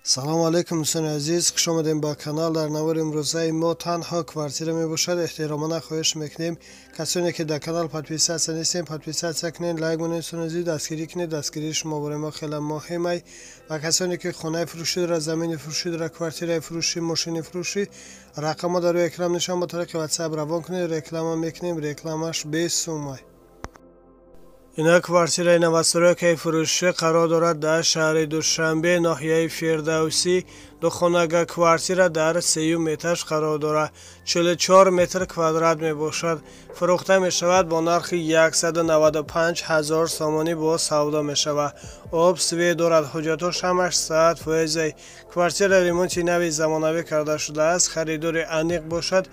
салому алейкум дӯстони азиз, хуш омадем ба канал. дар навори имрӯзаи мо танҳо квартира мебошад. эҳтиромона хоҳиш мекунем касоне ки дар канал подписатсия нестем, подписатсия кунед, лайк монед. дӯстони азиз, дастгирӣ кунед. дастгирии шумо бораи мо хеле муҳим аст. ва касоне ки хонаи фурӯшӣ дорад, замини фурӯшӣ дорад, квартираи фурӯшӣ, мошини фурӯшӣ, рақамҳо дар рӯи экран нишон ба тариқи ватсап равон кунед. реклама мекунем, рекламаш бесум аст. ина квартираи навастройкаи фурӯшӣ қарор дорад дар шаҳри душанбе, ноҳияи фирдавсӣ. духонага квартира дар 30 этаж қарор дорад. 44 метр квадрат мебошад. фурӯхта мешавад бо нархи 195 000 сомонӣ бо савдо мешавад. об свет дорад. ҳуҷҷатҳош ҳамаш 100%. квартира ремонти нави замонавӣ карда шудааст. харидори аниқ бошад.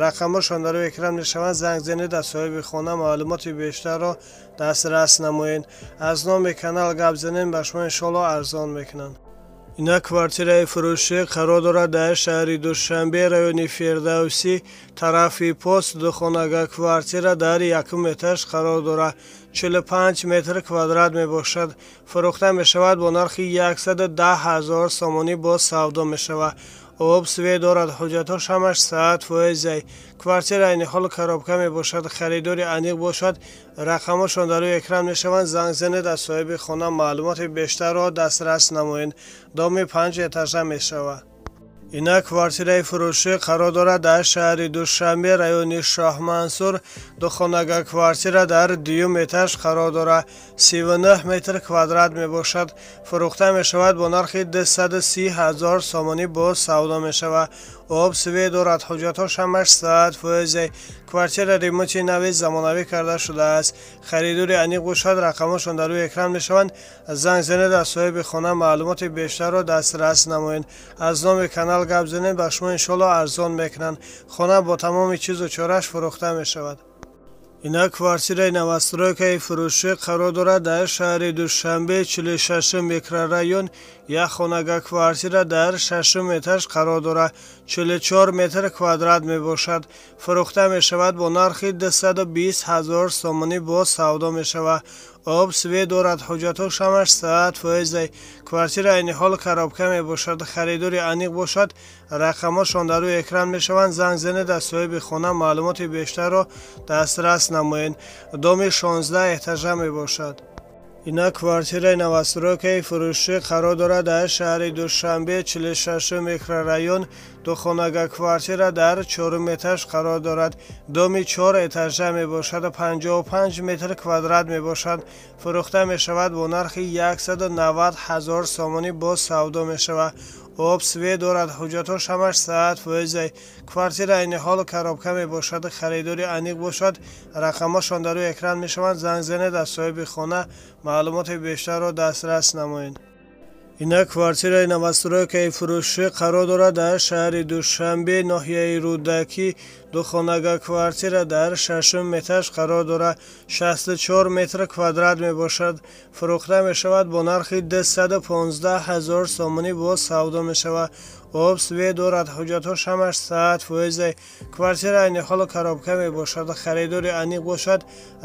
рақамҳошон дар рӯи экран мешаванд. занг занед аз соҳиби хона маълумоти бештарро дастрас намоед. аз номи канал гап занем, ба шумо иншоалло арзон мекунанд. ина квартираи фурӯшӣ қарор дорад дар шаҳри душанбе, райони фирдавсӣ, тарафи пост. духонага квартира дар 1 этаж қарор дорад. 45 метр квадрат мебошад. фурӯхта мешавад бо нархи 110 000 сомонӣ бо савдо мешавад. об свет дорад. ҳуҷҷатҳош ҳамаш 100%. квартира айни ҳол коробка мебошад. харидори аниқ бошад. рақамҳошон дар рӯи экран мешаванд. занг занед, аз соҳиби хона маълумоти бештарро дастрас намоед. доми 5 этажа мешавад. ина квартираи фурӯшӣ қарор дорад дар шаҳри душанбе, райони шоҳмансур. духонага квартира дар 2 этаж қарор дорад. 39 метр квадрат мебошад. фурӯхта мешавад бо нархи 230 000 сомонӣ бо савдо мешавад. об свет дорад. ҳуҷҷатҳош ҳамаш 100%. квартира ремонти нави замонавӣ карда шудааст. харидори аниқ бошад. рақамҳошон дар рӯи экран мешаванд. занг занед, аз соҳиби хона маълумоти бештарро дастрас намоед. аз номи канал гап занед, ба шумо иншоалло арзон мекунанд. хона бо тамоми чизу чораш фурӯхта мешавад. ина квартираи навастройкаи фурӯшӣ қарор дорад дар шаҳри душанбе, 46 микрорайон. як хонага квартира дар 6 этаж қарор дорад. 44 метр квадрат мебошад. фурӯхта мешавад бо нархи 220 000 сомонӣ бо савдо мешавад. об свет дорад. ҳуҷҷатҳош ҳамаш 100%. квартира айни ҳол коробка мебошад. харидори аниқ бошад. рақамҳошон дар рӯи экран мешаванд. занг занед, аз соҳиби хона маълумоти бештарро дастрас намоед. доми 16 этажа мебошад. ина квартираи навастройкаи фурӯшӣ қарор дорад дар шаҳри душанбе, 46 микрорайон. духонага квартира дар 4 этаж қарор дорад. доми 4 этажа мебошад. 55 метр квадрат мебошад. фурӯхта мешавад бо нархи 190 000 сомонӣ бо савдо мешавад. об свет дорад. ҳуҷҷатҳош ҳамаш 100%. квартира айни ҳол коробка мебошад. харидори аниқ бошад. рақамҳошон дар рӯи экран мешаванд. занг занед, аз соҳиби хона маълумоти бештарро дастрас намоед. ина квартираи навастройкаи фурӯшӣ қарор дорад дар шаҳри душанбе, ноҳияи рӯдакӣ. духонага квартира дар 6 этаж қарор дорад. 64 метр квадрат мебошад. фурӯхта мешавад бо нархи 215 000 сомонӣ бо савдо мешавад. об свет дорад. ҳуҷҷатҳош ҳамаш 100%. квартира айни ҳол коробка мебошад. харидори аниқ бошад.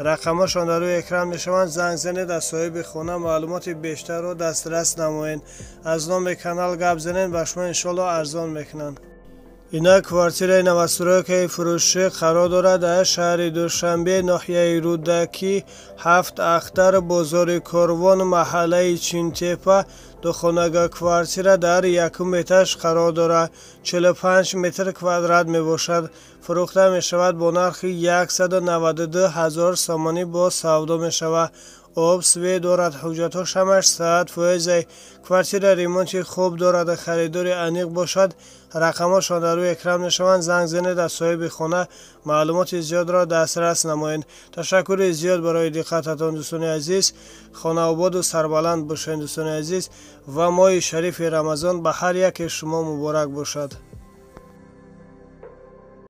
рақамҳошон дар рӯи экран мешаванд. занг занед, аз соҳиби хона маълумоти бештарро дастрас намоед. аз номи канал гап занед, ба шумо иншоалло арзон мекунанд. ина квартираи навастройкаи фурӯшӣ қарор дорад дар шаҳри душанбе, ноҳияи рӯдакӣ, 7 ахтар, бозори корвон, маҳаллаи чинтепа. духонага квартира дар 1 этаж қарор дорад. 45 метр квадрат мебошад. фурӯхта мешавад бо нархи 192 000 сомонӣ бо савдо мешавад. об свет дорад. ҳуҷҷатҳош ҳамаш 100%. квартира ремонти хуб дорад. харидори аниқ бошад. рақамҳошон дар рӯи экран мешаванд. занг занед, аз соҳиби хона маълумоти зиёдро дастрас намоед. ташаккури зиёд барои диққататон дӯстони азиз. хонаободу сарбаланд бошед дӯстони азиз. ва моҳи шарифи рамазон ба ҳар яке шумо муборак бошад.